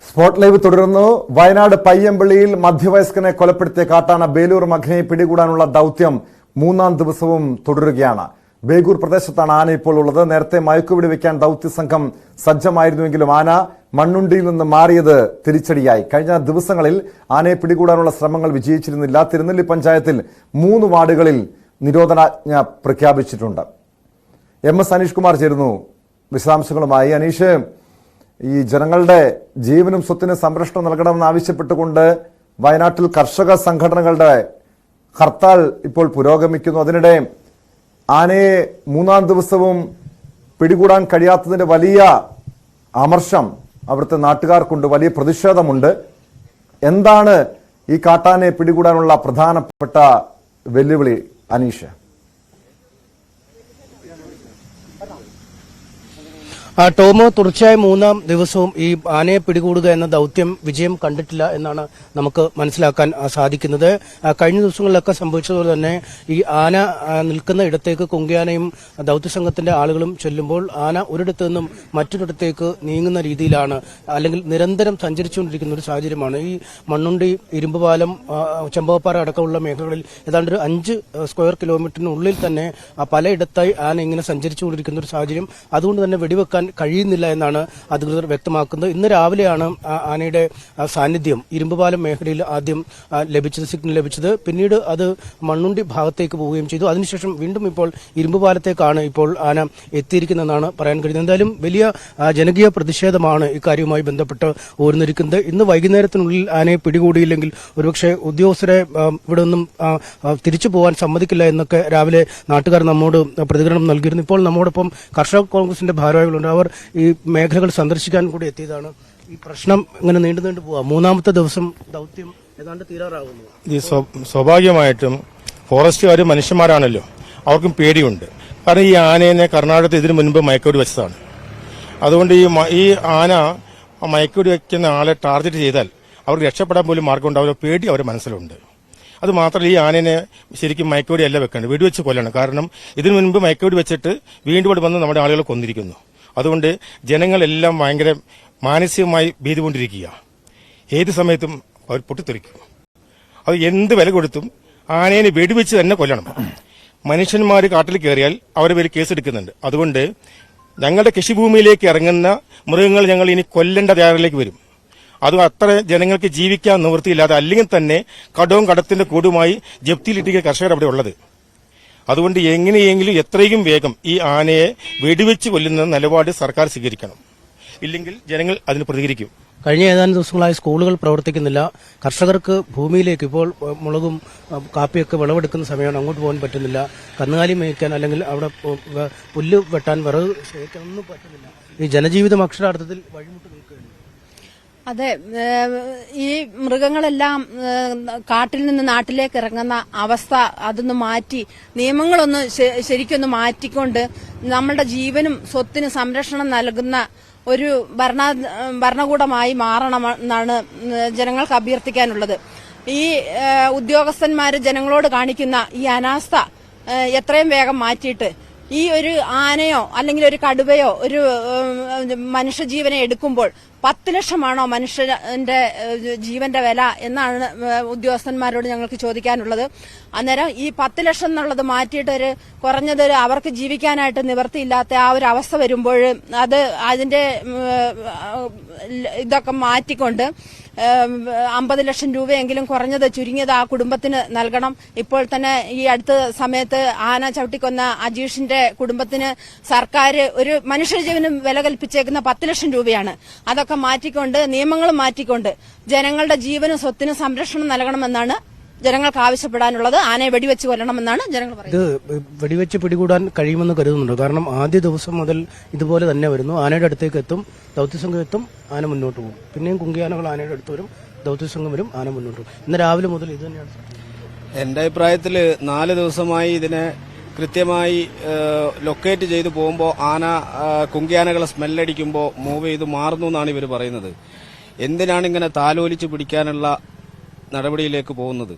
Spot live തുടരുന്നു. വയനാട് പയ്യമ്പള്ളിയിൽ മധ്യവയസ്കനെ കൊലപ്പെടുത്തിയ കാട്ടാന ബേലൂർ മഖനെ പിടികൂടാനുള്ള ദൌത്യം മൂന്നാം ദിവസവും തുടരുകയാണ്. ബേഗൂർ പ്രദേശത്താണ് ആന ഇപ്പോൾ ഉള്ളത്. നേരത്തെ മയക്കുവെടി വെക്കാൻ ദൌത്യസംഘം സജ്ജമായിരുന്നുവെങ്കിലും ആന മണ്ണുണ്ടിയിൽ നിന്ന് മാറിയത് തിരിച്ചടിയായി. കഴിഞ്ഞ ദിവസങ്ങളിൽ ആനയെ പിടികൂടാനുള്ള ശ്രമങ്ങൾ വിജയിച്ചിരുന്നില്ല. തിരുനെല്ലി പഞ്ചായത്തിൽ 3 വാർഡുകളിൽ നിരോധനാജ്ഞ പ്രഖ്യാപിച്ചിട്ടുണ്ട്. MS അനീഷ് കുമാർ ചേരുന്നു വിശദാംശങ്ങളുമായി. അനീഷ്, ഈ ജനങ്ങളുടെ ജീവനും സ്വത്തിനും സംരക്ഷണം നൽകണമെന്ന് ആവശ്യപ്പെട്ടുകൊണ്ട് വയനാട്ടിൽ കർഷക സംഘടനകളുടെ ഹർത്താൽ ഇപ്പോൾ പുരോഗമിക്കുന്നു. അതിനിടെ ആനയെ മൂന്നാം ദിവസവും പിടികൂടാൻ കഴിയാത്തതിന്റെ വലിയ അമർഷം അവിടുത്തെ നാട്ടുകാർക്കുണ്ട്, വലിയ പ്രതിഷേധമുണ്ട്. എന്താണ് ഈ കാട്ടാനയെ പിടികൂടാനുള്ള പ്രധാനപ്പെട്ട വെല്ലുവിളി അനീഷ്? ടോമോ, തുടർച്ചയായ മൂന്നാം ദിവസവും ഈ ആനയെ പിടികൂടുക എന്ന ദൌത്യം വിജയം കണ്ടിട്ടില്ല എന്നാണ് നമുക്ക് മനസ്സിലാക്കാൻ സാധിക്കുന്നത്. കഴിഞ്ഞ ദിവസങ്ങളിലൊക്കെ സംഭവിച്ചതുപോലെ തന്നെ ഈ ആന നിൽക്കുന്ന ഇടത്തേക്ക് കുങ്കിയാനയും ദൌത്യസംഘത്തിന്റെ ആളുകളും ചെല്ലുമ്പോൾ ആന ഒരിടത്തു നിന്നും മറ്റൊരിടത്തേക്ക് നീങ്ങുന്ന രീതിയിലാണ്, അല്ലെങ്കിൽ നിരന്തരം സഞ്ചരിച്ചുകൊണ്ടിരിക്കുന്ന ഒരു സാഹചര്യമാണ്. ഈ മണ്ണുണ്ടി, ഇരുമ്പുപാലം, ചെമ്പകപ്പാറ അടക്കമുള്ള മേഖലകളിൽ ഏതാണ്ട് ഒരു 5 സ്ക്വയർ കിലോമീറ്ററിനുള്ളിൽ തന്നെ പലയിടത്തായി ആന ഇങ്ങനെ സഞ്ചരിച്ചുകൊണ്ടിരിക്കുന്ന ഒരു സാഹചര്യം. അതുകൊണ്ട് തന്നെ വെടിവെക്കാൻ കഴിയുന്നില്ല എന്നാണ് അധികൃതർ വ്യക്തമാക്കുന്നത്. ഇന്ന് രാവിലെയാണ് ആനയുടെ സാന്നിധ്യം ഇരുമ്പുപാലം മേഖലയിൽ ആദ്യം സിഗ്നൽ ലഭിച്ചത്. പിന്നീട് അത് മണ്ണുണ്ടി ഭാഗത്തേക്ക് പോവുകയും ചെയ്തു. അതിനുശേഷം വീണ്ടും ഇപ്പോൾ ഇരുമ്പുപാലത്തേക്കാണ് ഇപ്പോൾ ആന എത്തിയിരിക്കുന്നതെന്നാണ് പറയാൻ കഴിയുന്നത്. എന്തായാലും വലിയ ജനകീയ പ്രതിഷേധമാണ് ഇക്കാര്യവുമായി ബന്ധപ്പെട്ട് ഉയർന്നിരിക്കുന്നത്. ഇന്ന് വൈകുന്നേരത്തിനുള്ളിൽ ആനയെ പിടികൂടിയില്ലെങ്കിൽ ഒരുപക്ഷെ ഉദ്യോഗസ്ഥരെ ഇവിടെ നിന്നും തിരിച്ചു പോകാൻ സമ്മതിക്കില്ല എന്നൊക്കെ രാവിലെ നാട്ടുകാർ നമ്മോട് പ്രതികരണം നൽകിയിരുന്നു. ഇപ്പോൾ നമ്മോടൊപ്പം കർഷക കോൺഗ്രസിന്റെ ഭാരവാഹികളുണ്ട്. അവർ ഈ മേഖലകൾ സന്ദർശിക്കാൻ കൂടി എത്തിയതാണ്. ഈ പ്രശ്നം ഇങ്ങനെ നീണ്ടു പോവാം. മൂന്നാമത്തെ ദിവസം ദൌത്യം ഏതാണ്ട് തീരാറാകുന്നു. ഈ സ്വാഭാവികമായിട്ടും ഫോറസ്റ്റുകാർ മനുഷ്യന്മാരാണല്ലോ, അവർക്കും പേടിയുണ്ട്. കാരണം ഈ ആനയെ കർണാടകത്തിൽ ഇതിനു മുൻപ് മയക്കുവെടി വെച്ചതാണ്. അതുകൊണ്ട് ഈ ആന മയക്കുവെടി വയ്ക്കുന്ന ആളെ ടാർഗറ്റ് ചെയ്താൽ അവർക്ക് രക്ഷപ്പെടാൻ പോലും മാർഗമുണ്ട്. അവരുടെ പേടി അവരുടെ മനസ്സിലുണ്ട്. അത് മാത്രമല്ല, ഈ ആനയെ ശരിക്കും മയക്കുവെടി അല്ല വെക്കേണ്ടത്, വെടിവെച്ച് കൊല്ലണം. കാരണം ഇതിനു മുൻപ് മയക്കുവെടി വെച്ചിട്ട് വീണ്ടും ഇവിടെ വന്ന് നമ്മുടെ ആളുകളെ കൊന്നിരിക്കുന്നു. അതുകൊണ്ട് ജനങ്ങളെല്ലാം ഭയങ്കര മാനസികമായി ഭീതി കൊണ്ടിരിക്കുക. ഏത് സമയത്തും അവർ പൊട്ടിത്തെറിക്കും. അത് എന്ത് വില കൊടുത്തും ആനയെ വെടിവെച്ച് തന്നെ കൊല്ലണം. മനുഷ്യന്മാർ കാട്ടിൽ കയറിയാൽ അവരെ പേര് കേസെടുക്കുന്നുണ്ട്. അതുകൊണ്ട് ഞങ്ങളുടെ കൃഷിഭൂമിയിലേക്ക് ഇറങ്ങുന്ന മൃഗങ്ങൾ ഞങ്ങൾ ഇനി കൊല്ലേണ്ട തയ്യാറിലേക്ക് വരും. അതും അത്ര ജനങ്ങൾക്ക് ജീവിക്കാൻ നിവൃത്തിയില്ലാതെ, അല്ലെങ്കിൽ തന്നെ കടവും കടത്തിന്റെ കൂടുമായി ജപ്തിയിലിട്ടിരിക്കുന്ന കർഷകർ അവിടെ ഉള്ളത്. അതുകൊണ്ട് എങ്ങനെയെങ്കിലും എത്രയും വേഗം ഈ ആനയെ വെടിവെച്ച് കൊല്ലുന്ന നിലപാട് സർക്കാർ സ്വീകരിക്കണം. ഇല്ലെങ്കിൽ ജനങ്ങൾ അതിന് പ്രതികരിക്കും. കഴിഞ്ഞ ഏതാനും ദിവസങ്ങളായി സ്കൂളുകൾ പ്രവർത്തിക്കുന്നില്ല. കർഷകർക്ക് ഭൂമിയിലേക്ക് ഇപ്പോൾ മുളകും കാപ്പിയൊക്കെ വിളവെടുക്കുന്ന സമയമാണ്, അങ്ങോട്ട് പോകാൻ പറ്റുന്നില്ല. കന്നുകാലി മേയ്ക്കാൻ അല്ലെങ്കിൽ അവിടെ പുല്ല് വെട്ടാൻ, വിറക് ശേഖരിക്കാൻ ഒന്നും പറ്റുന്നില്ല. ഈ ജനജീവിതം അക്ഷരാർത്ഥത്തിൽ വഴിമുട്ട് നിൽക്കുകയാണ്. അതെ, ഈ മൃഗങ്ങളെല്ലാം കാട്ടിൽ നിന്ന് നാട്ടിലേക്ക് ഇറങ്ങുന്ന അവസ്ഥ അതൊന്ന് മാറ്റി, നിയമങ്ങളൊന്ന് ശരിക്കൊന്ന് മാറ്റിക്കൊണ്ട് നമ്മളുടെ ജീവനും സ്വത്തിനും സംരക്ഷണം നൽകുന്ന ഒരു ഭരണകൂടമായി മാറണമെന്നാണ് ജനങ്ങൾക്ക് അഭ്യർത്ഥിക്കാനുള്ളത്. ഈ ഉദ്യോഗസ്ഥന്മാര് ജനങ്ങളോട് കാണിക്കുന്ന ഈ അനാസ്ഥ എത്രയും വേഗം മാറ്റിയിട്ട് ഈ ഒരു ആനയോ അല്ലെങ്കിൽ ഒരു കടുവയോ ഒരു മനുഷ്യജീവനെ എടുക്കുമ്പോൾ 10 ലക്ഷമാണോ മനുഷ്യന്റെ ജീവന്റെ വില എന്നാണ് ഉദ്യോഗസ്ഥന്മാരോട് ഞങ്ങൾക്ക് ചോദിക്കാനുള്ളത്. അന്നേരം ഈ 10 ലക്ഷം എന്നുള്ളത് മാറ്റിയിട്ട് കുറഞ്ഞത് അവർക്ക് ജീവിക്കാനായിട്ട് നിവൃത്തിയില്ലാത്ത ആ ഒരു അവസ്ഥ വരുമ്പോൾ അതിന്റെ ഇതൊക്കെ മാറ്റിക്കൊണ്ട് 50 ലക്ഷം രൂപയെങ്കിലും കുറഞ്ഞത് ചുരുങ്ങിയത് ആ കുടുംബത്തിന് നൽകണം. ഇപ്പോൾ തന്നെ ഈ അടുത്ത സമയത്ത് ആന ചവിട്ടിക്കൊന്ന അജീഷിന്റെ കുടുംബത്തിന് സർക്കാർ ഒരു മനുഷ്യജീവനും വില കൽപ്പിച്ചേക്കുന്ന 10 ലക്ഷം രൂപയാണ്. അതൊക്കെ മാറ്റിക്കൊണ്ട്, നിയമങ്ങൾ മാറ്റിക്കൊണ്ട് ജനങ്ങളുടെ ജീവനും സ്വത്തിനും സംരക്ഷണം നൽകണമെന്നാണ് ജനങ്ങൾക്ക് ആവശ്യപ്പെടാനുള്ളത്. ആനയെ വെടിവെച്ച് കൊല്ലണമെന്നാണ് ജനങ്ങൾ പറയുന്നത്. ഇത് വെടിവെച്ച് പിടികൂടാൻ കഴിയുമെന്ന് കരുതുന്നുണ്ട്. കാരണം ആദ്യ ദിവസം മുതൽ ഇതുപോലെ തന്നെ വരുന്നു. ആനയുടെ അടുത്തേക്ക് എത്തും, ദൌത്യസംഘം എത്തും, ആന മുന്നോട്ട് പോകും. പിന്നെയും കുങ്കിയാനകൾ ആനയുടെ അടുത്ത് വരും, ദൌത്യസംഘം വരും, ആന മുന്നോട്ട് പോകും. ഇന്ന് രാവിലെ മുതൽ ഇത് തന്നെയാണ്. എന്റെ അഭിപ്രായത്തിൽ 4 ദിവസമായി ഇതിനെ കൃത്യമായി ലൊക്കേറ്റ് ചെയ്ത് പോകുമ്പോൾ ആന കുങ്കിയാനകളെ സ്മെല്ലടിക്കുമ്പോൾ മൂവ് ചെയ്ത് മാറുന്നു എന്നാണ് ഇവർ പറയുന്നത്. എന്തിനാണ് ഇങ്ങനെ താലോലിച്ച് പിടിക്കാനുള്ള നടപടിയിലേക്ക് പോകുന്നത്?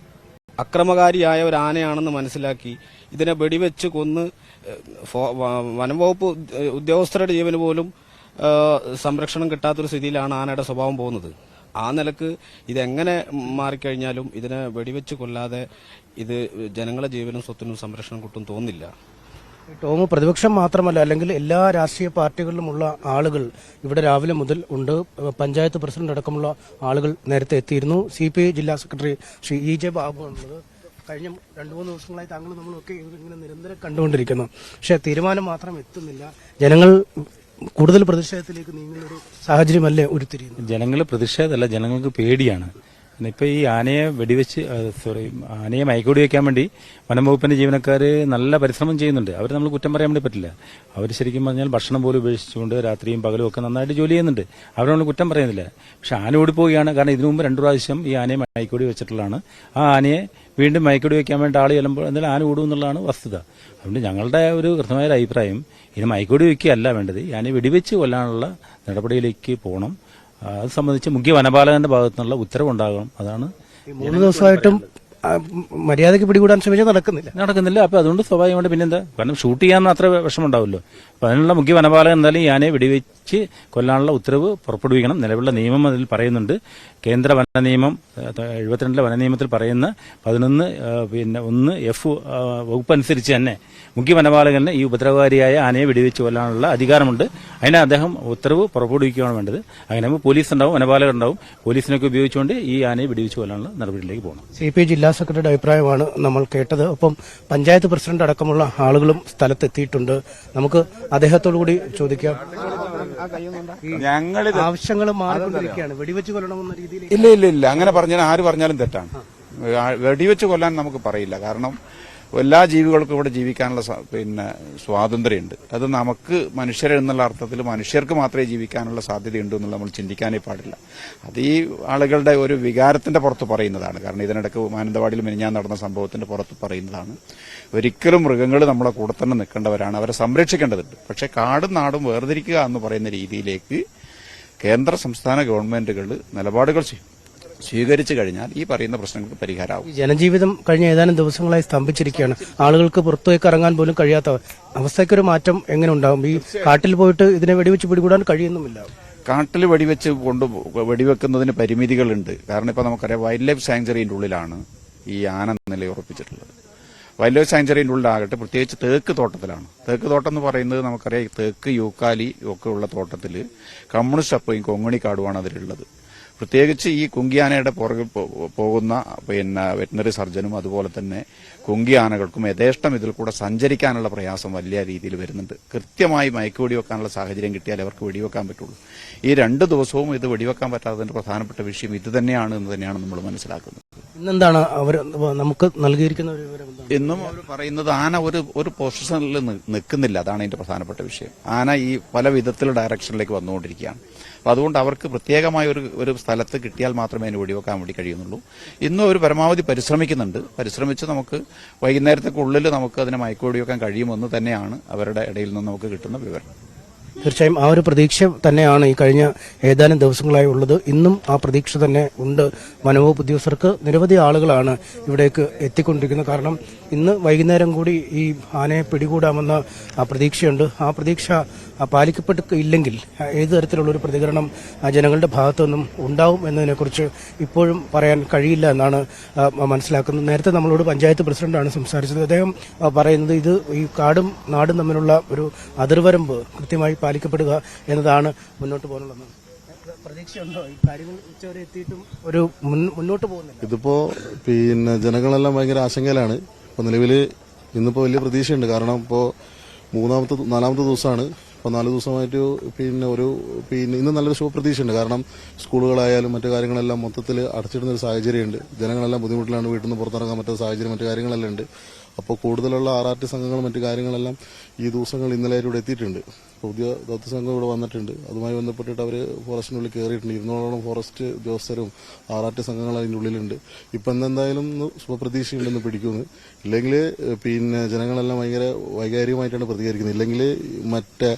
അക്രമകാരിയായ ഒരു ആനയാണെന്ന് മനസ്സിലാക്കി ഇതിനെ വെടിവെച്ച് കൊന്ന് വനംവകുപ്പ് ഉദ്യോഗസ്ഥരുടെ ജീവന് പോലും സംരക്ഷണം കിട്ടാത്തൊരു സ്ഥിതിയിലാണ് ആനയുടെ സ്വഭാവം പോകുന്നത്. ആ നിലക്ക് ഇതെങ്ങനെ മാറിക്കഴിഞ്ഞാലും ഇതിനെ വെടിവെച്ച് കൊല്ലാതെ ഇത് ജനങ്ങളുടെ ജീവനും സ്വത്തിനും സംരക്ഷണം കിട്ടും തോന്നില്ല. ടോമ്, പ്രതിപക്ഷം മാത്രമല്ല, അല്ലെങ്കിൽ എല്ലാ രാഷ്ട്രീയ പാർട്ടികളിലുമുള്ള ആളുകൾ ഇവിടെ രാവിലെ മുതൽ ഉണ്ട്. പഞ്ചായത്ത് പ്രസിഡന്റ് അടക്കമുള്ള ആളുകൾ നേരത്തെ എത്തിയിരുന്നു. CPI ജില്ലാ സെക്രട്ടറി ശ്രീ EJ ബാബു ആണുള്ളത്. കഴിഞ്ഞ 2-3 ദിവസങ്ങളായി താങ്കൾ നമ്മളൊക്കെ ഇങ്ങനെ നിരന്തരം കണ്ടുകൊണ്ടിരിക്കുന്നു. പക്ഷേ തീരുമാനം മാത്രം എത്തുന്നില്ല. ജനങ്ങൾ കൂടുതൽ പ്രതിഷേധത്തിലേക്ക് നീങ്ങുന്ന ഒരു സാഹചര്യമല്ലേ ഉരുത്തിരിയുന്നത്? ജനങ്ങൾ പ്രതിഷേധമല്ല, ജനങ്ങൾക്ക് പേടിയാണ്. ഇപ്പൊ ഈ ആനയെ ആനയെ മയക്കുവെടി വെക്കാൻ വേണ്ടി വനംവകുപ്പിന്റെ ജീവനക്കാർ നല്ല പരിശ്രമം ചെയ്യുന്നുണ്ട്. അവർ നമ്മൾ കുറ്റം പറയാൻ വേണ്ടി പറ്റില്ല. അവർ ശരിക്കും പറഞ്ഞാൽ ഭക്ഷണം പോലും ഉപേക്ഷിച്ചുകൊണ്ട് രാത്രിയും പകലും ഒക്കെ നന്നായിട്ട് ജോലി ചെയ്യുന്നുണ്ട്. അവരെ നമ്മൾ കുറ്റം പറയുന്നില്ല. പക്ഷെ ആന ഓടിപ്പോവുകയാണ്. കാരണം ഇതിനു മുമ്പ് 2 പ്രാവശ്യം ഈ ആനയെ മയക്കുവെടി വെച്ചിട്ടുള്ളതാണ്. ആ ആനയെ വീണ്ടും മയക്കുവെടി വെക്കാൻ വേണ്ടി ആൾ ചെല്ലുമ്പോൾ എന്തായാലും ആന ഓടും എന്നുള്ളതാണ് വസ്തുത. അതുകൊണ്ട് ഞങ്ങളുടെ ഒരു കൃത്യമായ അഭിപ്രായം, ഇനി മയക്കുവെടി വെക്കുകയല്ല വേണ്ടത്, ഈ ആനയെ വെടിവെച്ച് കൊല്ലാനുള്ള നടപടിയിലേക്ക് പോകണം. അത് സംബന്ധിച്ച് മുഖ്യ വനപാലകന്റെ ഭാഗത്തു നിന്നുള്ള ഉത്തരവുണ്ടാകണം. അതാണ് 3 ദിവസമായിട്ടും മര്യാദയ്ക്ക് പിടികൂടാൻ ശ്രമിച്ചാൽ നടക്കുന്നില്ല. അപ്പൊ അതുകൊണ്ട് സ്വാഭാവികമായിട്ട് പിന്നെന്താ, കാരണം ഷൂട്ട് ചെയ്യാൻ അത്ര വിഷമമുണ്ടാവുമല്ലോ. അപ്പൊ അതിനുള്ള മുഖ്യ വനപാലകൻ എന്തായാലും ഈ ആനയെ വെടിവെച്ച് കൊല്ലാനുള്ള ഉത്തരവ് പുറപ്പെടുവിക്കണം. നിലവിലുള്ള നിയമം അതിൽ പറയുന്നുണ്ട്. കേന്ദ്ര വന നിയമം 72 വന നിയമത്തിൽ പറയുന്ന 11(1)(f) വകുപ്പ് അനുസരിച്ച് തന്നെ മുഖ്യ വനപാലകന് ഈ ഉപദ്രവകാരിയായ ആനയെ വെടിവെച്ച് കൊല്ലാനുള്ള അധികാരമുണ്ട്. അതിന് അദ്ദേഹം ഉത്തരവ് പുറപ്പെടുവിക്കുകയാണ് വേണ്ടത്. അങ്ങനെ പോലീസ് ഉണ്ടാവും, വനപാലകർ ഉണ്ടാവും. പോലീസിനൊക്കെ ഉപയോഗിച്ചുകൊണ്ട് ഈ ആനയെ വെടിവെച്ച് കൊല്ലാനുള്ള നടപടിയിലേക്ക് പോകണം. CPI ജില്ലാ സെക്രട്ടറിയുടെ അഭിപ്രായമാണ് നമ്മൾ കേട്ടത്. ഒപ്പം പഞ്ചായത്ത് പ്രസിഡന്റ് അടക്കമുള്ള ആളുകളും സ്ഥലത്തെത്തിയിട്ടുണ്ട്. നമുക്ക് അദ്ദേഹത്തോടു കൂടി ചോദിക്കാം. ആവശ്യങ്ങൾ മാറിക്കൊണ്ടിരിക്കുകയാണ്. വെടിവെച്ച് കൊല്ലണമെന്ന രീതിയിൽ ഇല്ല അങ്ങനെ പറഞ്ഞാൽ ആര് പറഞ്ഞാലും തെറ്റാണ്. വെടിവെച്ച് കൊല്ലാൻ നമുക്ക് പറയില്ല. കാരണം എല്ലാ ജീവികൾക്കും ഇവിടെ ജീവിക്കാനുള്ള സ്വാതന്ത്ര്യമുണ്ട്. അത് നമുക്ക് മനുഷ്യരെന്നുള്ള അർത്ഥത്തിൽ മനുഷ്യർക്ക് മാത്രമേ ജീവിക്കാനുള്ള സാധ്യതയുണ്ട് എന്നുള്ള നമ്മൾ ചിന്തിക്കാനേ പാടില്ല. അത് ഈ ആളുകളുടെ ഒരു വികാരത്തിന്റെ പുറത്ത് പറയുന്നതാണ്. കാരണം ഇതിനിടയ്ക്ക് മാനന്തവാടിയിൽ മിനിഞ്ഞാൻ നടന്ന സംഭവത്തിന്റെ പുറത്ത് പറയുന്നതാണ്. ഒരിക്കലും മൃഗങ്ങൾ നമ്മളെ കൂടെ തന്നെ നിൽക്കേണ്ടവരാണ്, അവരെ സംരക്ഷിക്കേണ്ടതുണ്ട്. പക്ഷെ കാടും നാടും വേർതിരിക്കുക എന്ന് പറയുന്ന രീതിയിലേക്ക് കേന്ദ്ര സംസ്ഥാന ഗവൺമെന്റുകൾ നിലപാടുകൾ സ്വീകരിച്ചു കഴിഞ്ഞാൽ ഈ പറയുന്ന പ്രശ്നങ്ങൾക്ക് പരിഹാരമാവും. ജനജീവിതം കഴിഞ്ഞ ഏതാനും ദിവസങ്ങളായി സ്തംഭിച്ചിരിക്കുകയാണ്. ആളുകൾക്ക് പുറത്തേക്ക് ഇറങ്ങാൻ പോലും കഴിയാത്ത അവസ്ഥയ്ക്കൊരു മാറ്റം എങ്ങനെ ഉണ്ടാവും? ഈ കാട്ടിൽ പോയിട്ട് ഇതിനെ വെടിവെച്ച് പിടികൂടാൻ കഴിയുന്നുമില്ല. കാട്ടിൽ വെടിവെക്കുന്നതിന് പരിമിതികളുണ്ട്. കാരണം ഇപ്പൊ നമുക്കറിയാം വൈൽഡ് ലൈഫ് സാങ്ച്വറിന്റെ ഉള്ളിലാണ് ഈ ആന നിലയുറപ്പിച്ചിട്ടുള്ളത്. വൈൽഡ് ലൈഫ് സാങ്ച്വറിന്റെ ഉള്ളിലാകട്ടെ പ്രത്യേകിച്ച് തേക്ക് തോട്ടത്തിലാണ്. തേക്ക് തോട്ടം എന്ന് പറയുന്നത് നമുക്കറിയാം തേക്ക്, യൂക്കാലി ഒക്കെ ഉള്ള തോട്ടത്തിൽ കമ്മ്യൂണിസ്റ്റ് അപ്പയും കൊങ്ങണിക്കാടുമാണ് അതിലുള്ളത്. പ്രത്യേകിച്ച് ഈ കുങ്കിയാനയുടെ പുറകിൽ പോകുന്ന വെറ്റിനറി സർജനും അതുപോലെ തന്നെ കുങ്കിയാനകൾക്കും യഥേഷ്ടം ഇതിൽ കൂടെ സഞ്ചരിക്കാനുള്ള പ്രയാസം വലിയ രീതിയിൽ വരുന്നുണ്ട്. കൃത്യമായി മയക്ക് വെടിവെക്കാനുള്ള സാഹചര്യം കിട്ടിയാൽ അവർക്ക് വെടിവെക്കാൻ പറ്റുള്ളൂ. ഈ 2 ദിവസവും ഇത് വെടിവെക്കാൻ പറ്റാത്തതിന്റെ പ്രധാനപ്പെട്ട വിഷയം ഇത് തന്നെയാണ് എന്ന് തന്നെയാണ് നമ്മൾ മനസ്സിലാക്കുന്നത്. ഇന്നെന്താണ് അവർ നമുക്ക് നൽകിയിരിക്കുന്ന ഒരു വിവരം? ഇന്നും അവർ പറയുന്നത് ആന ഒരു പൊസിഷനിൽ നിൽക്കുന്നില്ല. അതാണ് അതിന്റെ പ്രധാനപ്പെട്ട വിഷയം. ആന ഈ പല വിധത്തിലുള്ള ഡയറക്ഷനിലേക്ക് വന്നുകൊണ്ടിരിക്കുകയാണ്. അപ്പൊ അതുകൊണ്ട് അവർക്ക് പ്രത്യേകമായ ഒരു സ്ഥലത്ത് കിട്ടിയാൽ മാത്രമേ അതിന് വെടിവെക്കാൻ വേണ്ടി കഴിയുന്നുള്ളൂ. ഇന്നും അവർ പരമാവധി പരിശ്രമിക്കുന്നുണ്ട്. പരിശ്രമിച്ച് നമുക്ക് വൈകുന്നേരത്തേക്കുള്ളിൽ നമുക്ക് അതിനെ മയക്ക് വെടിവെക്കാൻ കഴിയുമെന്ന് തന്നെയാണ് അവരുടെ ഇടയിൽ നിന്ന് നമുക്ക് കിട്ടുന്ന വിവരം. തീർച്ചയായും ആ ഒരു പ്രതീക്ഷ തന്നെയാണ് ഈ കഴിഞ്ഞ ഏതാനും ദിവസങ്ങളായി ഉള്ളത്. ഇന്നും ആ പ്രതീക്ഷ തന്നെ ഉണ്ട്. വനവകുപ്പ് ഉദ്യോഗസ്ഥർക്ക് നിരവധി ആളുകളാണ് ഇവിടേക്ക് എത്തിക്കൊണ്ടിരിക്കുന്നത്. കാരണം ഇന്ന് വൈകുന്നേരം കൂടി ഈ ആനയെ പിടികൂടാമെന്ന ആ പ്രതീക്ഷയുണ്ട്. ആ പ്രതീക്ഷ പാലിക്കപ്പെട്ടില്ലെങ്കിൽ ഏതു തരത്തിലുള്ള ഒരു പ്രതികരണം ജനങ്ങളുടെ ഭാഗത്തു നിന്നും ഉണ്ടാവും എന്നതിനെക്കുറിച്ച് ഇപ്പോഴും പറയാൻ കഴിയില്ല എന്നാണ് മനസ്സിലാക്കുന്നത്. നേരത്തെ നമ്മളോട് പഞ്ചായത്ത് പ്രസിഡന്റാണ് സംസാരിച്ചത്. അദ്ദേഹം പറയുന്നത് ഇത് ഈ കാടും നാടും തമ്മിലുള്ള ഒരു അതിർവരമ്പ് കൃത്യമായി പാലിക്കപ്പെടുക എന്നതാണ് മുന്നോട്ട് പോകാനുള്ളത്. പ്രതീക്ഷയുണ്ടോ ഈ കാര്യങ്ങൾ ഉച്ചവരെ എത്തിയിട്ടും ഒരു മുന്നോട്ട് പോകുന്നില്ല? ഇതിപ്പോ ജനങ്ങളെല്ലാം ഭയങ്കര ആശങ്കയിലാണ്. ഇപ്പൊ നിലവിൽ ഇന്നിപ്പോ വലിയ പ്രതീക്ഷയുണ്ട്. കാരണം ഇപ്പോ 4ാമത്തെ ദിവസമാണ്. ഇപ്പൊ 4 ദിവസമായിട്ട് ഇന്ന് നല്ലൊരു ശുഭപ്രതീക്ഷയുണ്ട്. കാരണം സ്കൂളുകളായാലും മറ്റു കാര്യങ്ങളെല്ലാം മൊത്തത്തിൽ അടച്ചിടുന്ന ഒരു സാഹചര്യമുണ്ട്. ജനങ്ങളെല്ലാം ബുദ്ധിമുട്ടിലാണ്, വീട്ടിൽ നിന്ന് പുറത്തിറങ്ങാൻ പറ്റുന്ന സാഹചര്യം മറ്റു കാര്യങ്ങളെല്ലാം ഉണ്ട്. അപ്പോൾ കൂടുതലുള്ള RRT സംഘങ്ങളും മറ്റു കാര്യങ്ങളെല്ലാം ഈ ദിവസങ്ങൾ ഇന്നലെ ഇവിടെ എത്തിയിട്ടുണ്ട്. പുതിയ ദൗത്യ സംഘം ഇവിടെ വന്നിട്ടുണ്ട്. അതുമായി ബന്ധപ്പെട്ടിട്ട് അവർ ഫോറസ്റ്റിനുള്ളിൽ കയറിയിട്ടുണ്ട്. 200ഓളം ഫോറസ്റ്റ് ഉദ്യോഗസ്ഥരും RRT സംഘങ്ങൾ അതിൻ്റെ ഉള്ളിലുണ്ട്. ഇപ്പം എന്തായാലും ശുഭപ്രതീക്ഷയുണ്ടെന്ന് പിടിക്കുന്നു. ഇല്ലെങ്കിൽ ജനങ്ങളെല്ലാം ഭയങ്കര വൈകാരികമായിട്ടാണ് പ്രതികരിക്കുന്നത്. ഇല്ലെങ്കിൽ മറ്റേ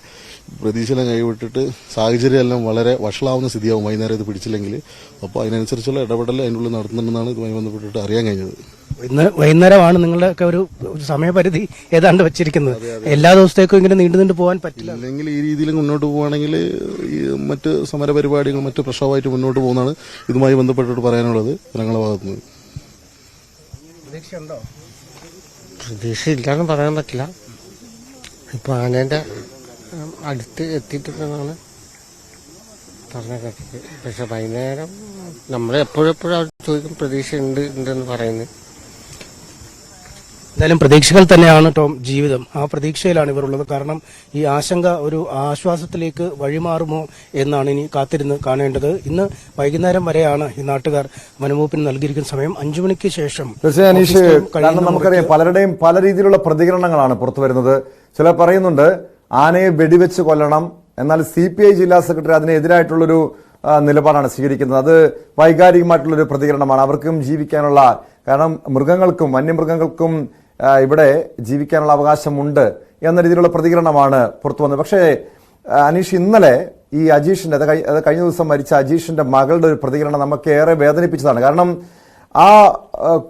പ്രതീക്ഷയെല്ലാം കൈവിട്ടിട്ട് സാഹചര്യമെല്ലാം വളരെ വഷളാവുന്ന സ്ഥിതിയാവും വൈകുന്നേരം ഇത് പിടിച്ചില്ലെങ്കിൽ. അപ്പോൾ അതിനനുസരിച്ചുള്ള ഇടപെടൽ അതിൻ്റെ ഉള്ളിൽ നടത്തുന്നുണ്ടെന്നാണ് ഇതുമായി ബന്ധപ്പെട്ടിട്ട് അറിയാൻ കഴിഞ്ഞത്. ഇന്ന് വൈകുന്നേരമാണ് നിങ്ങളുടെയൊക്കെ ഒരു സമയപരിധി ഏതാണ്ട് വെച്ചിരിക്കുന്നത്. എല്ലാ ദിവസത്തേക്കും ഇങ്ങനെ നീണ്ടു പോകാൻ പറ്റില്ല. അല്ലെങ്കിൽ ഈ രീതിയിൽ മുന്നോട്ട് പോവുകയാണെങ്കിൽ ഈ മറ്റ് സമരപരിപാടികൾ മറ്റ് പ്രക്ഷോഭമായിട്ട് മുന്നോട്ട് പോകുന്നതാണ് ഇതുമായി ബന്ധപ്പെട്ടിട്ട് പറയാനുള്ളത് ജനങ്ങളുടെ ഭാഗത്തുനിന്ന്. പ്രതീക്ഷയുണ്ടോ? പ്രതീക്ഷ ഇല്ലാന്ന് പറയാൻ പറ്റില്ല. ഇപ്പൊ ആനേന്റെ അടുത്ത് എത്തിയിട്ടുണ്ടെന്നാണ് പറഞ്ഞ കേട്ടത്. പക്ഷെ വൈകുന്നേരം നമ്മൾ എപ്പോഴും ചോദിക്കും പ്രതീക്ഷ ഉണ്ടെന്ന് പറയുന്നത്. എന്തായാലും പ്രതീക്ഷകൾ തന്നെയാണ് ടോം ജീവിതം. ആ പ്രതീക്ഷയിലാണ് ഇവർ ഉള്ളത്. കാരണം ഈ ആശങ്ക ഒരു ആശ്വാസത്തിലേക്ക് വഴിമാറുമോ എന്നാണ് ഇനി കാത്തിരുന്ന് കാണേണ്ടത്. ഇന്ന് വൈകുന്നേരം വരെയാണ് ഈ നാട്ടുകാർ വനംവകുപ്പിന് നൽകിയിരിക്കുന്ന സമയം. 5 മണിക്ക് ശേഷം. തീർച്ചയായും അനീഷ്, കാരണം നമുക്കറിയാം പലരുടെയും പല രീതിയിലുള്ള പ്രതികരണങ്ങളാണ് പുറത്തു വരുന്നത്. ചിലർ പറയുന്നുണ്ട് ആനയെ വെടിവെച്ച് കൊല്ലണം, എന്നാൽ CPI ജില്ലാ സെക്രട്ടറി അതിനെതിരായിട്ടുള്ളൊരു നിലപാടാണ് സ്വീകരിക്കുന്നത്. അത് വൈകാരികമായിട്ടുള്ളൊരു പ്രതികരണമാണ്. അവർക്കും ജീവിക്കാനുള്ള, കാരണം മൃഗങ്ങൾക്കും വന്യമൃഗങ്ങൾക്കും ഇവിടെ ജീവിക്കാനുള്ള അവകാശമുണ്ട് എന്ന രീതിയിലുള്ള പ്രതികരണമാണ് പുറത്തു വന്നത്. പക്ഷേ അനീഷ്, ഇന്നലെ ഈ അജീഷിന്റെ അത് കഴിഞ്ഞ ദിവസം മരിച്ച അജീഷിന്റെ മകളുടെ ഒരു പ്രതികരണം നമുക്ക് ഏറെ വേദനിപ്പിച്ചതാണ്. കാരണം ആ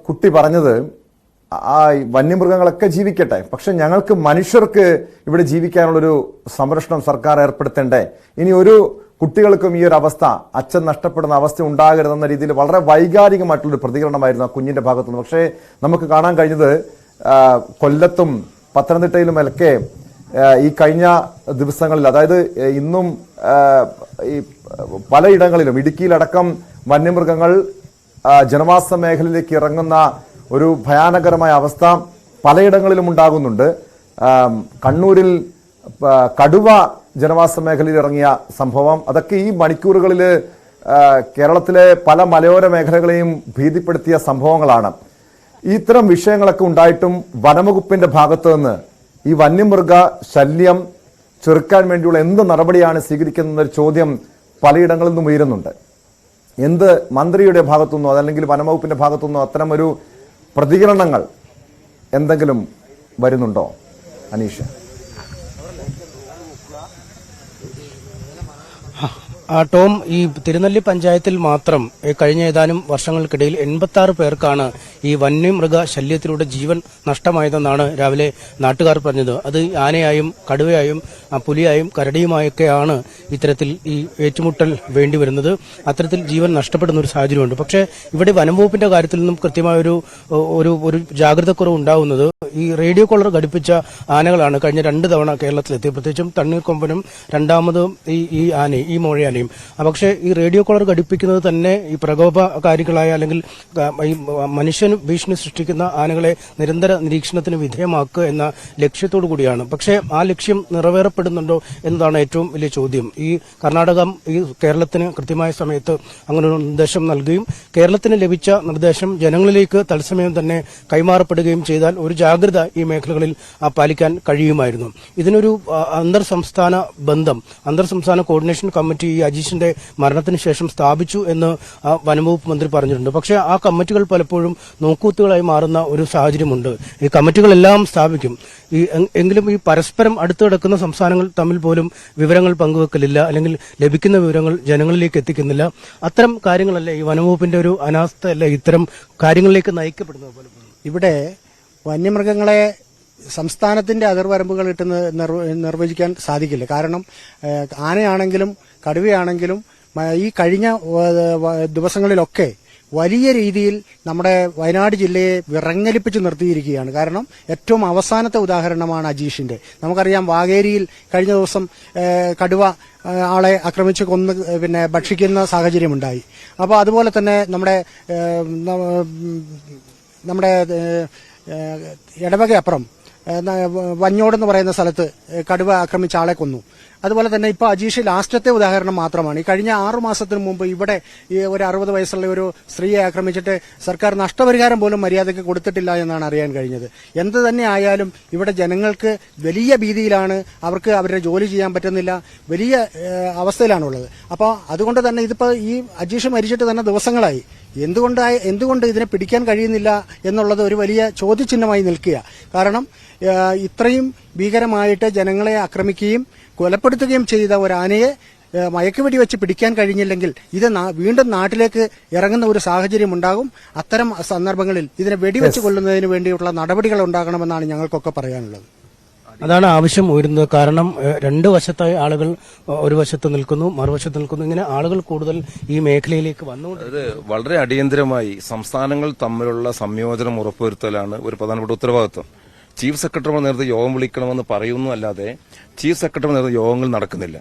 കുട്ടി പറഞ്ഞത് ആ വന്യമൃഗങ്ങളൊക്കെ ജീവിക്കട്ടെ, പക്ഷെ ഞങ്ങൾക്ക് മനുഷ്യർക്ക് ഇവിടെ ജീവിക്കാനുള്ളൊരു സംരക്ഷണം സർക്കാർ ഏർപ്പെടുത്തേണ്ടേ, ഇനി ഒരു കുട്ടികൾക്കും ഈ ഒരു അവസ്ഥ, അച്ഛൻ നഷ്ടപ്പെടുന്ന അവസ്ഥ ഉണ്ടാകരുതെന്ന രീതിയിൽ വളരെ വൈകാരികമായിട്ടുള്ളൊരു പ്രതികരണമായിരുന്നു ആ കുഞ്ഞിന്റെ ഭാഗത്തുനിന്ന്. പക്ഷേ നമുക്ക് കാണാൻ കഴിഞ്ഞത് കൊല്ലത്തും പത്തനംതിട്ടയിലുമൊക്കെ ഈ കഴിഞ്ഞ ദിവസങ്ങളിൽ, അതായത് ഇന്നും ഈ പലയിടങ്ങളിലും ഇടുക്കിയിലടക്കം വന്യമൃഗങ്ങൾ ജനവാസ മേഖലയിലേക്ക് ഇറങ്ങുന്ന ഒരു ഭയാനകരമായ അവസ്ഥ പലയിടങ്ങളിലും ഉണ്ടാകുന്നുണ്ട്. കണ്ണൂരിൽ കടുവ ജനവാസ മേഖലയിൽ ഇറങ്ങിയ സംഭവം, അതൊക്കെ ഈ മണിക്കൂറുകളിൽ കേരളത്തിലെ പല മലയോര മേഖലകളെയും ഭീതിപ്പെടുത്തിയ സംഭവങ്ങളാണ്. ഇത്തരം വിഷയങ്ങളൊക്കെ ഉണ്ടായിട്ടും വനംവകുപ്പിന്റെ ഭാഗത്തു നിന്ന് ഈ വന്യമൃഗ ശല്യം ചെറുക്കാൻ വേണ്ടിയുള്ള എന്ത് നടപടിയാണ് സ്വീകരിക്കുന്നതെന്നൊരു ചോദ്യം പലയിടങ്ങളിൽ നിന്നും ഉയരുന്നുണ്ട്. എന്ത് മന്ത്രിയുടെ ഭാഗത്തുനിന്നോ അതല്ലെങ്കിൽ വനംവകുപ്പിന്റെ ഭാഗത്തുനിന്നോ അത്തരമൊരു പ്രതികരണങ്ങൾ എന്തെങ്കിലും വരുന്നുണ്ടോ അനീഷ്? ടോം, ഈ തിരുനെല്ലി പഞ്ചായത്തിൽ മാത്രം കഴിഞ്ഞ ഏതാനും വർഷങ്ങൾക്കിടയിൽ 86 പേർക്കാണ് ഈ വന്യമൃഗ ശല്യത്തിലൂടെ ജീവൻ നഷ്ടമായതെന്നാണ് രാവിലെ നാട്ടുകാർ പറഞ്ഞത്. അത് ആനയായും കടുവയായും പുലിയായും കരടിയുമായൊക്കെയാണ് ഇത്തരത്തിൽ ഈ ഏറ്റുമുട്ടൽ വേണ്ടിവരുന്നത്. അത്തരത്തിൽ ജീവൻ നഷ്ടപ്പെടുന്ന ഒരു സാഹചര്യമുണ്ട്. പക്ഷേ ഇവിടെ വനംവകുപ്പിന്റെ കാര്യത്തിൽ നിന്നും കൃത്യമായ ഒരു ജാഗ്രതക്കുറവ് ഉണ്ടാവുന്നത് ഈ റേഡിയോ കോളർ ഘടിപ്പിച്ച ആനകളാണ് കഴിഞ്ഞ 2 തവണ കേരളത്തിലെത്തി. പ്രത്യേകിച്ചും തണ്ണീർക്കൊമ്പനും രണ്ടാമത് ഈ ആനയും ഈ മോഴയാനയും. പക്ഷേ ഈ റേഡിയോ കോളർ ഘടിപ്പിക്കുന്നത് തന്നെ ഈ പ്രകോപകാരികളായ അല്ലെങ്കിൽ ഈ മനുഷ്യന് ഭീഷണി സൃഷ്ടിക്കുന്ന ആനകളെ നിരന്തര നിരീക്ഷണത്തിന് വിധേയമാക്കുക എന്ന ലക്ഷ്യത്തോടു കൂടിയാണ്. പക്ഷേ ആ ലക്ഷ്യം നിറവേറപ്പെടുന്നുണ്ടോ എന്നതാണ് ഏറ്റവും വലിയ ചോദ്യം. ഈ കർണാടകം ഈ കേരളത്തിന് കൃത്യമായ സമയത്ത് അങ്ങനെ ഒരു നിർദ്ദേശം നൽകുകയും കേരളത്തിന് ലഭിച്ച നിർദ്ദേശം ജനങ്ങളിലേക്ക് തത്സമയം തന്നെ കൈമാറപ്പെടുകയും ചെയ്താൽ ഒരു ജാഗ്രത ഈ മേഖലകളിൽ പാലിക്കാൻ കഴിയുമായിരുന്നു. ഇതിനൊരു അന്തർ സംസ്ഥാന കോർഡിനേഷൻ കമ്മിറ്റി ഈ അജീഷിന്റെ മരണത്തിന് ശേഷം സ്ഥാപിച്ചു എന്ന് വനംവകുപ്പ് മന്ത്രി പറഞ്ഞിട്ടുണ്ട്. പക്ഷേ ആ കമ്മിറ്റികൾ പലപ്പോഴും നോക്കൂത്തുകളായി മാറുന്ന ഒരു സാഹചര്യമുണ്ട്. ഈ കമ്മിറ്റികളെല്ലാം സ്ഥാപിക്കും, എങ്കിലും ഈ പരസ്പരം അടുത്ത് കിടക്കുന്ന സംസ്ഥാനങ്ങൾ തമ്മിൽ പോലും വിവരങ്ങൾ പങ്കുവെക്കലില്ല, അല്ലെങ്കിൽ ലഭിക്കുന്ന വിവരങ്ങൾ ജനങ്ങളിലേക്ക് എത്തിക്കുന്നില്ല. അത്തരം കാര്യങ്ങളല്ലേ ഈ വനംവകുപ്പിന്റെ ഒരു അനാസ്ഥയല്ല ഇത്തരം കാര്യങ്ങളിലേക്ക് നയിക്കപ്പെടുന്നത് പോലും. ഇവിടെ വന്യമൃഗങ്ങളെ സംസ്ഥാനത്തിന്റെ അതിർവരമ്പുകൾ ഇട്ട് നിർവചിക്കാൻ സാധിക്കില്ല. കാരണം ആനയാണെങ്കിലും കടുവയാണെങ്കിലും ഈ കഴിഞ്ഞ ദിവസങ്ങളിലൊക്കെ വലിയ രീതിയിൽ നമ്മുടെ വയനാട് ജില്ലയെ വിറങ്ങലിപ്പിച്ച് നിർത്തിയിരിക്കുകയാണ്. കാരണം ഏറ്റവും അവസാനത്തെ ഉദാഹരണമാണ് അജീഷിന്റെ. നമുക്കറിയാം വാഗേരിയിൽ കഴിഞ്ഞ ദിവസം കടുവ ആളെ ആക്രമിച്ച് കൊന്ന് ഭക്ഷിക്കുന്ന സാഹചര്യമുണ്ടായി. അപ്പോൾ അതുപോലെ തന്നെ നമ്മുടെ ഇടവകയപ്പുറം വഞ്ഞോടെന്ന് പറയുന്ന സ്ഥലത്ത് കടുവ ആക്രമിച്ച ആളെ കൊന്നു. അതുപോലെ തന്നെ ഇപ്പോൾ അജീഷ് ലാസ്റ്റത്തെ ഉദാഹരണം മാത്രമാണ്. ഈ കഴിഞ്ഞ 6 മാസത്തിന് മുമ്പ് ഇവിടെ ഈ ഒരു 60 വയസ്സുള്ള ഒരു സ്ത്രീയെ ആക്രമിച്ചിട്ട് സർക്കാർ നഷ്ടപരിഹാരം പോലും മര്യാദയ്ക്ക് കൊടുത്തിട്ടില്ല എന്നാണ് അറിയാൻ കഴിഞ്ഞത്. എന്ത് തന്നെ ആയാലും ഇവിടെ ജനങ്ങൾക്ക് വലിയ ഭീതിയിലാണ്. അവർക്ക് അവരുടെ ജോലി ചെയ്യാൻ പറ്റുന്നില്ല, വലിയ അവസ്ഥയിലാണുള്ളത്. അപ്പോൾ അതുകൊണ്ട് തന്നെ ഇതിപ്പോൾ ഈ അജീഷ് മരിച്ചിട്ട് തന്നെ ദിവസങ്ങളായി. എന്തുകൊണ്ട് ഇതിനെ പിടിക്കാൻ കഴിയുന്നില്ല എന്നുള്ളത് ഒരു വലിയ ചോദ്യചിഹ്നമായി നിൽക്കുക. കാരണം ഇത്രയും ഭീകരമായിട്ട് ജനങ്ങളെ ആക്രമിക്കുകയും കൊലപ്പെടുത്തുകയും ചെയ്ത ഒരു ആനയെ മയക്കുവെടി വെച്ച് പിടിക്കാൻ കഴിഞ്ഞില്ലെങ്കിൽ ഇത് വീണ്ടും നാട്ടിലേക്ക് ഇറങ്ങുന്ന ഒരു സാഹചര്യം ഉണ്ടാകും. അത്തരം സന്ദർഭങ്ങളിൽ ഇതിനെ വെടിവെച്ച് കൊല്ലുന്നതിന് വേണ്ടിയുള്ള നടപടികൾ ഉണ്ടാകണമെന്നാണ് ഞങ്ങൾക്കൊക്കെ പറയാനുള്ളത്. അതാണ് ആവശ്യം ഉയരുന്നത്. കാരണം രണ്ട് വശത്തായി ആളുകൾ ഒരു വശത്ത് നിൽക്കുന്നു, മറുവശത്ത് നിൽക്കുന്നു. ഇങ്ങനെ ആളുകൾ കൂടുതൽ ഈ മേഖലയിലേക്ക് വന്നുകൊണ്ട് അത് വളരെ അടിയന്തരമായി സംസ്ഥാനങ്ങൾ തമ്മിലുള്ള സംയോജനം ഉറപ്പുവരുത്തലാണ് ഒരു പ്രധാനപ്പെട്ട ഉത്തരവാദിത്വം. ചീഫ് സെക്രട്ടറിമാർ നേരത്തെ യോഗം വിളിക്കണമെന്ന് പറയുന്നു അല്ലാതെ ചീഫ് സെക്രട്ടറിമാർ നേരത്തെ യോഗങ്ങൾ നടക്കുന്നില്ല.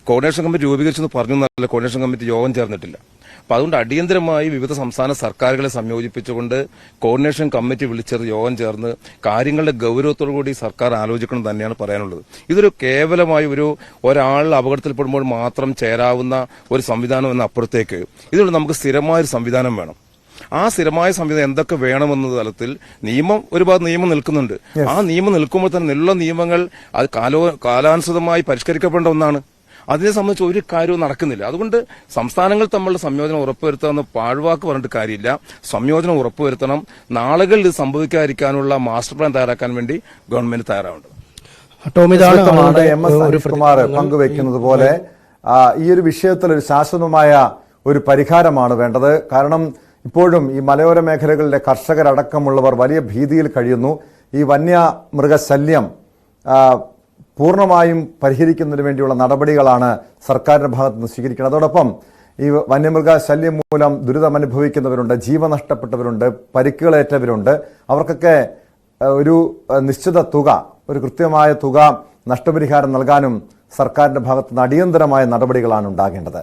കോർഡിനേഷൻ കമ്മിറ്റി രൂപീകരിച്ചെന്ന് പറഞ്ഞു എന്നല്ല, കോർഡിനേഷൻ കമ്മിറ്റി യോഗം ചേർന്നിട്ടില്ല. അപ്പൊ അതുകൊണ്ട് അടിയന്തരമായി വിവിധ സംസ്ഥാന സർക്കാരുകളെ സംയോജിപ്പിച്ചുകൊണ്ട് കോർഡിനേഷൻ കമ്മിറ്റി വിളിച്ചത് യോഗം ചേർന്ന് കാര്യങ്ങളുടെ ഗൌരവത്തോടുകൂടി സർക്കാർ ആലോചിക്കണം തന്നെയാണ് പറയാനുള്ളത്. ഇതൊരു കേവലമായി ഒരാൾ അപകടത്തിൽപ്പെടുമ്പോൾ മാത്രം ചേരാവുന്ന ഒരു സംവിധാനം എന്ന അപ്പുറത്തേക്ക് ഇതിലൂടെ നമുക്ക് സ്ഥിരമായൊരു സംവിധാനം വേണം. ആ സ്ഥിരമായ സംവിധാനം എന്തൊക്കെ വേണമെന്ന തലത്തിൽ ഒരു ഭാഗത്ത് നിയമം നിൽക്കുന്നുണ്ട്. ആ നിയമം നിൽക്കുമ്പോൾ തന്നെ ഉള്ള നിയമങ്ങൾ അത് കാലാനുസൃതമായി പരിഷ്കരിക്കപ്പെടേണ്ട ഒന്നാണ്. അതിനെ സംബന്ധിച്ച് ഒരു കാര്യവും നടക്കുന്നില്ല. അതുകൊണ്ട് സംസ്ഥാനങ്ങൾ തമ്മിലുള്ള സംയോജനം ഉറപ്പുവരുത്താമെന്ന് പാഴ്വാക്ക് പറഞ്ഞിട്ട് കാര്യമില്ല. സംയോജനം ഉറപ്പുവരുത്തണം. നാളുകളിൽ ഇത് സംഭവിക്കാതിരിക്കാനുള്ള മാസ്റ്റർ പ്ലാൻ തയ്യാറാക്കാൻ വേണ്ടി ഗവൺമെന്റ് തയ്യാറാവേണ്ടത്. കുമാർ പങ്കുവെക്കുന്നത് പോലെ ഈ ഒരു വിഷയത്തിൽ ഒരു ശാശ്വതമായ ഒരു പരിഹാരമാണ് വേണ്ടത്. കാരണം ഇപ്പോഴും ഈ മലയോര മേഖലകളിലെ കർഷകരടക്കമുള്ളവർ വലിയ ഭീതിയിൽ കഴിയുന്നു. ഈ വന്യമൃഗശല്യം പൂർണ്ണമായും പരിഹരിക്കുന്നതിന് വേണ്ടിയുള്ള നടപടികളാണ് സർക്കാരിന്റെ ഭാഗത്ത് നിന്ന് സ്വീകരിക്കുന്നത്. അതോടൊപ്പം ഈ വന്യമൃഗ ശല്യം മൂലം ദുരിതമനുഭവിക്കുന്നവരുണ്ട്, ജീവൻ നഷ്ടപ്പെട്ടവരുണ്ട്, പരിക്കുകളേറ്റവരുണ്ട്. അവർക്കൊക്കെ ഒരു നിശ്ചിത തുക, ഒരു കൃത്യമായ തുക നഷ്ടപരിഹാരം നൽകാനും സർക്കാരിന്റെ ഭാഗത്ത് നിന്ന് അടിയന്തരമായ നടപടികളാണ് ഉണ്ടാകേണ്ടത്.